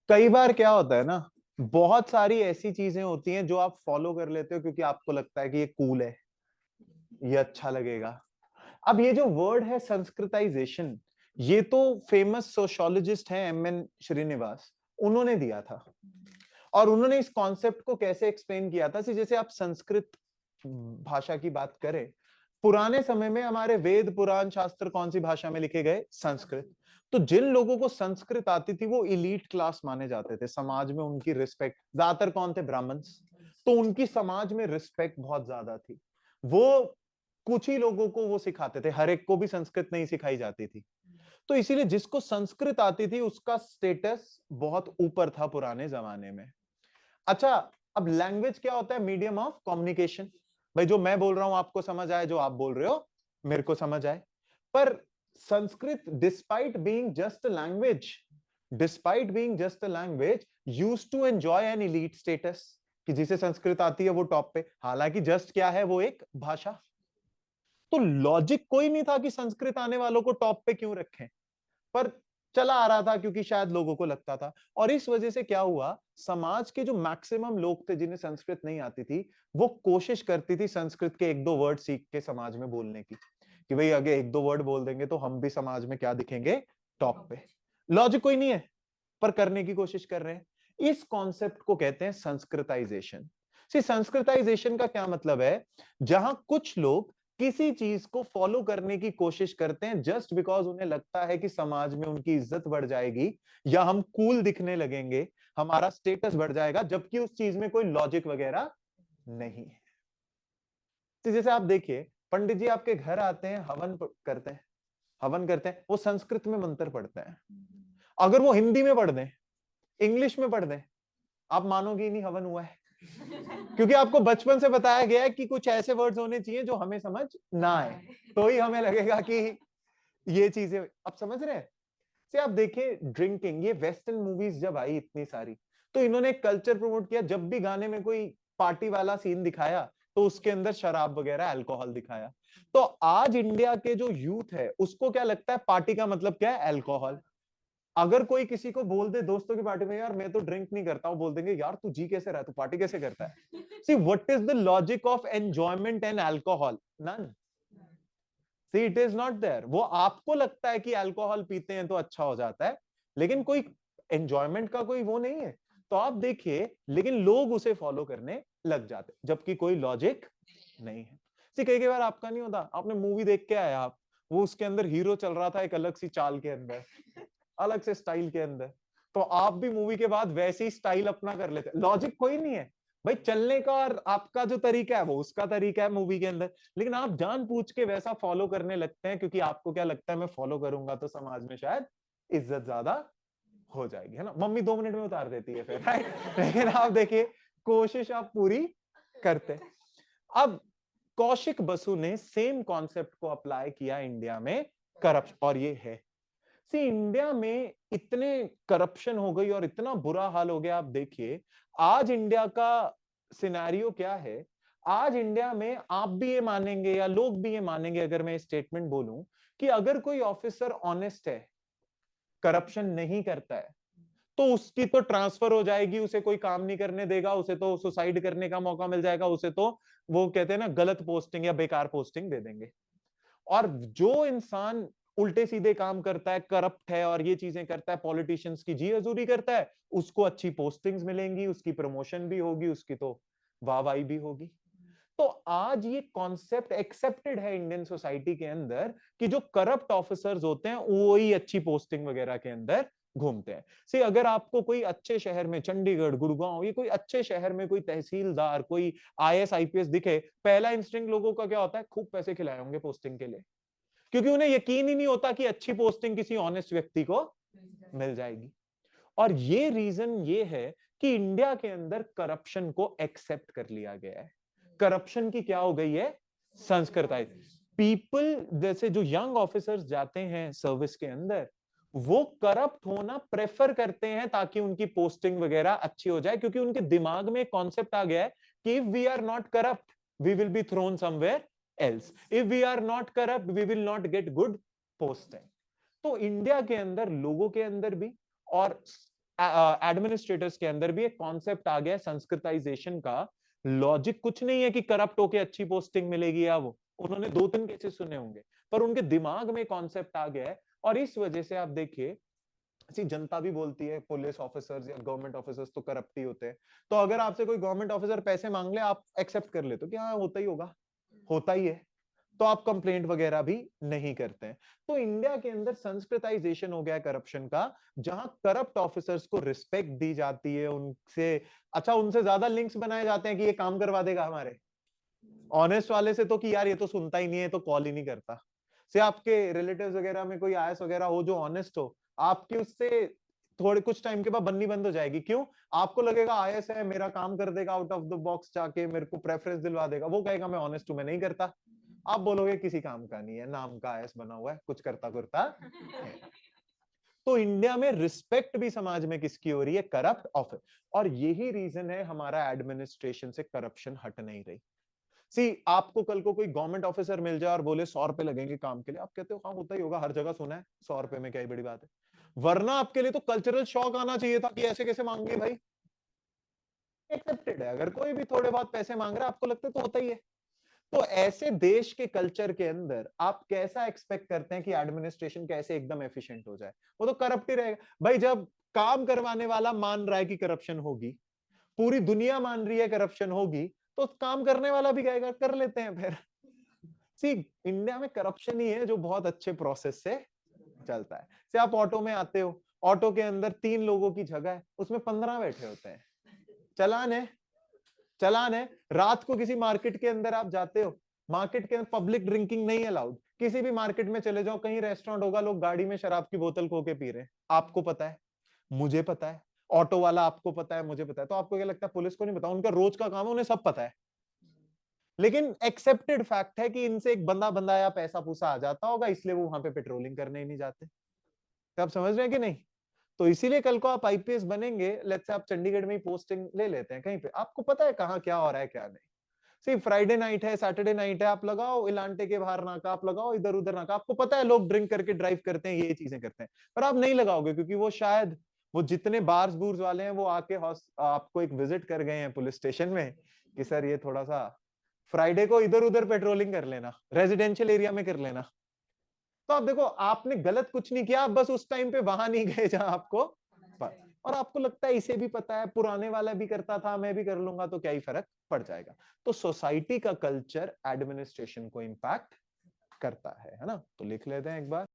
कई बार क्या होता है ना, बहुत सारी ऐसी चीजें होती हैं जो आप फॉलो कर लेते हो क्योंकि आपको लगता है कि ये कूल है, ये अच्छा लगेगा। अब ये जो वर्ड है संस्कृताइजेशन, ये तो फेमस सोशियोलॉजिस्ट हैं एम एन श्रीनिवास, उन्होंने दिया था। और उन्होंने इस कॉन्सेप्ट को कैसे एक्सप्लेन किया था, जैसे आप संस्कृत भाषा की बात करें, पुराने समय में हमारे वेद पुराण शास्त्र कौन सी भाषा में लिखे गए? संस्कृत। तो जिन लोगों को संस्कृत आती थी वो इलीट क्लास माने जाते थे, समाज में उनकी रिस्पेक्ट, ज्यादातर कौन थे? ब्राह्मण्स। तो उनकी समाज में रिस्पेक्ट बहुत ज्यादा थी। वो कुछ ही लोगों को वो सिखाते थे, हर एक को भी संस्कृत नहीं सिखाई जाती थी। तो इसीलिए जिसको संस्कृत आती थी उसका स्टेटस बहुत ऊपर था पुराने जमाने में। अच्छा, अब लैंग्वेज क्या होता है? Medium of communication. भाई जो मैं बोल रहा हूं आपको समझ आए, जो आप बोल रहे हो मेरे को समझ आए। पर Sanskrit despite being just a language, despite being just a language, used to enjoy an elite status, कि जिसे संस्कृत आती है वो टॉप पे। हालांकि जस्ट क्या है, वो एक भाषा। तो लॉजिक कोई नहीं था कि संस्कृत आने वालों को टॉप पे क्यों रखें, पर चला आ रहा था क्योंकि शायद लोगों को लगता था। और इस वजह से क्या हुआ, समाज के जो मैक्सिमम लोग थे जिन्हें संस्कृत नहीं आती थी, वो कोशिश करती थी संस्कृत के एक दो वर्ड सीख के समाज में बोलने की, कि भाई अगर एक दो वर्ड बोल देंगे तो हम भी समाज में क्या दिखेंगे? टॉप पे। लॉजिक कोई नहीं है, पर करने की कोशिश कर रहे हैं। इस कॉन्सेप्ट को कहते हैं संस्कृताइजेशन। सी संस्कृताइजेशन का क्या मतलब है? जहां कुछ लोग किसी चीज को फॉलो करने की कोशिश करते हैं जस्ट बिकॉज उन्हें लगता है कि समाज में उनकी इज्जत बढ़ जाएगी, या हम कूल दिखने लगेंगे, हमारा स्टेटस बढ़ जाएगा, जबकि उस चीज में कोई लॉजिक वगैरह नहीं है। तो जैसे आप देखिए, पंडित जी आपके घर आते हैं, करते हैं, हवन करते हैं, वो संस्कृत में मंत्र पढ़ते हैं। अगर वो हिंदी में पढ़ दें, इंग्लिश में पढ़ दें, आप मानोगे ही नहीं हवन हुआ है। क्योंकि आपको बचपन से बताया गया है कि कुछ ऐसे वर्ड्स होने चाहिए जो हमें समझ ना आए, तो ही हमें लगेगा कि ये चीजें आप समझ रहे हैं। से आप देखिए ड्रिंकिंग, ये वेस्टर्न मूवीज जब आई इतनी सारी, तो इन्होंने एक कल्चर प्रमोट किया। जब भी गाने में कोई पार्टी वाला सीन दिखाया तो उसके अंदर शराब वगैरह अल्कोहल दिखाया। तो आज इंडिया के जो यूथ है उसको क्या लगता है, पार्टी का मतलब क्या है? अल्कोहल। अगर कोई किसी को बोल दे दोस्तों की पार्टी में, यार मैं तो ड्रिंक नहीं करता हूं, बोल देंगे यार तू जी कैसे रहा है, तू पार्टी कैसे करता है? See what is the logic of enjoyment and alcohol? None. See it is not there. वो आपको लगता है कि अल्कोहल पीते हैं तो अच्छा हो जाता है, लेकिन कोई एंजॉयमेंट का कोई वो नहीं है। तो आप देखिए, लेकिन लोग उसे फॉलो करने लग जाते जबकि कोई लॉजिक नहीं है। सी कई बार आपका नहीं होता, आपने मूवी देख के आया आप, वो उसके अंदर हीरो चल रहा था एक अलग सी चाल के अंदर, अलग से स्टाइल के अंदर, तो आप भी मूवी के बाद वैसे ही स्टाइल अपना कर लेते। लॉजिक कोई नहीं है भाई, चलने का और आपका जो तरीका है वो उसका तरीका है मूवी के अंदर, लेकिन आप जान पूछ के वैसा फॉलो करने लगते हैं क्योंकि आपको क्या लगता है मैं फॉलो करूंगा तो समाज में शायद इज्जत ज्यादा हो जाएगी, है ना? मम्मी 2 मिनट में उतार देती है फिर, राइट? लेकिन आप देखिए, कोशिश आप पूरी करते हैं। अब कौशिक बसु ने सेम कॉन्सेप्ट को अप्लाई किया इंडिया में, करप्शन, और ये है। सी इंडिया में इतने करप्शन हो गई और इतना बुरा हाल हो गया। आप देखिए आज इंडिया का सिनेरियो क्या है। आज इंडिया में आप भी ये मानेंगे या लोग भी ये मानेंगे अगर मैं स्टेटमेंट बोलूं कि अगर कोई ऑफिसर ऑनेस्ट है, करप्शन नहीं करता है, तो उसकी तो ट्रांसफर हो जाएगी, उसे कोई काम नहीं करने देगा, उसे तो सुसाइड करने का मौका मिल जाएगा, उसे तो वो कहते हैं ना गलत पोस्टिंग या बेकार पोस्टिंग दे देंगे। और जो इंसान उल्टे सीधे काम करता है, करप्ट है और ये चीजें करता है, पॉलिटिशियंस की जी हजूरी करता है, उसको अच्छी पोस्टिंग्स मिलेंगी, उसकी प्रमोशन भी होगी, उसकी तो वाहवाही भी होगी। तो आज ये कॉन्सेप्ट एक्सेप्टेड है इंडियन सोसाइटी के अंदर कि जो करप्ट ऑफिसर्स होते हैं वो ही अच्छी पोस्टिंग वगैरह के अंदर घूमते हैं। सी अगर आपको कोई अच्छे शहर में, चंडीगढ़, गुड़गांव, ये कोई अच्छे शहर में कोई तहसीलदार, कोई आईएएस आईपीएस दिखे, पहला इंस्टिंक्ट लोगों का क्या होता है? खूब पैसे खिलाए होंगे पोस्टिंग के लिए, क्योंकि उन्हें यकीन ही नहीं होता कि अच्छी पोस्टिंग किसी ऑनेस्ट व्यक्ति को मिल जाएगी। और ये रीजन ये है कि इंडिया के अंदर करप्शन को एक्सेप्ट कर लिया गया है। करप्शन की क्या हो गई है? संस्कृताइज। पीपल, जैसे जो यंग ऑफिसर्स जाते हैं सर्विस के अंदर, वो करप्ट होना प्रेफर करते हैं ताकि उनकी पोस्टिंग वगैरह अच्छी हो जाए, क्योंकि उनके दिमाग में एक कॉन्सेप्ट आ गया है कि if we are not corrupt we will be thrown somewhere else, if we are not corrupt we will not get good posting. तो इंडिया के अंदर लोगों के अंदर भी और एडमिनिस्ट्रेटर्स के अंदर भी एक कॉन्सेप्ट आ गया संस्कृताइजेशन का। लॉजिक कुछ नहीं है कि करप्ट होके अच्छी पोस्टिंग मिलेगी या वो, उन्होंने 2-3 केसेस सुने होंगे, पर उनके दिमाग में कॉन्सेप्ट आ गया है। और इस वजह से आप देखिए, जनता भी बोलती है पुलिस ऑफिसर्स या गवर्नमेंट ऑफिसर्स तो करप्ट ही होते हैं। तो अगर आपसे कोई गवर्नमेंट ऑफिसर पैसे मांग ले, आप एक्सेप्ट कर लेते हो कि हाँ होता ही होगा, होता ही है, तो आप कंप्लेंट वगैरह भी नहीं करते हैं। तो इंडिया के अंदर संस्कृताइजेशन हो गया करप्शन का, जहां करप्ट ऑफिसर्स को रिस्पेक्ट दी जाती है, उनसे अच्छा उनसे ज्यादा लिंक्स बनाए जाते हैं कि ये काम करवा देगा हमारे। ऑनेस्ट वाले से तो कि यार ये तो सुनता ही नहीं है, तो कॉल ही नहीं करता। से आपके रिलेटिव्स वगैरह में कोई आईएएस वगैरह हो जो ऑनेस्ट हो, आपकी उससे थोड़े कुछ टाइम के बाद बननी बंद हो जाएगी। क्यों? आपको लगेगा आईएएस है, मेरा काम कर देगा आउट ऑफ द बॉक्स, जाके मेरे को प्रेफरेंस दिलवा देगा। वो कहेगा मैं ऑनेस्ट हूं, मैं नहीं करता। आप बोलोगे किसी काम का नहीं है, नाम का आईएएस बना हुआ है, कुछ करता करता है। तो इंडिया में रिस्पेक्ट भी समाज में किसकी हो रही है? Corrupt office. और यही रीजन है हमारा एडमिनिस्ट्रेशन से करप्शन हट नहीं रही। सी, आपको कल को कोई गवर्नमेंट ऑफिसर मिल जाए और बोले 100 रुपए लगेंगे काम के लिए, आप कहते हो हाँ होता ही होगा, हर जगह सुना है, 100 रुपए में क्या ही बड़ी बात है। वरना आपके लिए तो कल्चरल शॉक आना चाहिए था कि ऐसे कैसे मांगे भाई। एक्सेप्टेड है, अगर कोई भी थोड़े बहुत पैसे मांग रहा है आपको लगता है तो होता ही है। तो ऐसे देश के कल्चर के अंदर आप कैसा एक्सपेक्ट करते हैं कि एडमिनिस्ट्रेशन कैसे एकदम एफिशिएंट हो जाए? वो तो करप्ट ही रहेगा भाई। जब काम करवाने वाला मान रहा है कि करप्शन होगी, पूरी दुनिया मान रही है करप्शन होगी, तो काम करने वाला भी कहेगा कर लेते हैं फिर। सी, इंडिया में करप्शन ही है जो बहुत अच्छे प्रोसेस से चलता है। से आप ऑटो में आते हो, ऑटो के अंदर 3 लोगों की जगह है, उसमें 15 बैठे होते हैं। चालान है, चालान है। रात को किसी मार्केट के अंदर आप जाते हो, मार्केट के अंदर पब्लिक ड्रिंकिंग नहीं अलाउड। किसी भी मार्केट में चले जाओ, कहीं रेस्टोरेंट होगा, लोग गाड़ी में शराब की बोतल खो के पी रहे हैं, आपको पता है, मुझे पता है, ऑटो वाला आपको पता है, मुझे पता है। तो आपको क्या लगता है पुलिस को नहीं पता? उनका रोज का काम है, उन्हें सब पता है। लेकिन एक्सेप्टेड फैक्ट है कि इनसे एक बंदा बंदाया पैसा पूसा आ जाता होगा, इसलिए वो वहां पे पेट्रोलिंग करने ही नहीं जाते। तो आप समझ रहे हैं कि नहीं? तो इसीलिए कल को आप आईपीएस बनेंगे, लेट्स से आप चंडीगढ़ में ही पोस्टिंग ले लेते हैं कहीं पे, आपको पता है कहाँ क्या हो रहा है क्या नहीं। सिर्फ फ्राइडे नाइट है, सैटरडे नाइट है, आप लगाओ इलांटे के बाहर नाका, आप लगाओ इधर उधर नाका, आपको पता है लोग ड्रिंक करके ड्राइव करते हैं, ये चीजें करते हैं, पर आप नहीं लगाओगे क्योंकि वो शायद वो जितने बार्स बूर्स वाले हैं वो आके आपको एक विजिट कर गए हैं पुलिस स्टेशन में कि सर ये थोड़ा सा फ्राइडे को इधर उधर पेट्रोलिंग कर लेना, रेजिडेंशियल एरिया में कर लेना। तो आप देखो, आपने गलत कुछ नहीं किया, आप बस उस टाइम पे वहां नहीं गए जहां आपको और आपको लगता है इसे भी पता है, पुराने वाला भी करता था, मैं भी कर लूंगा, तो क्या ही फर्क पड़ जाएगा। तो सोसाइटी का कल्चर एडमिनिस्ट्रेशन को इंपैक्ट करता है ना? तो लिख लेते हैं एक बार।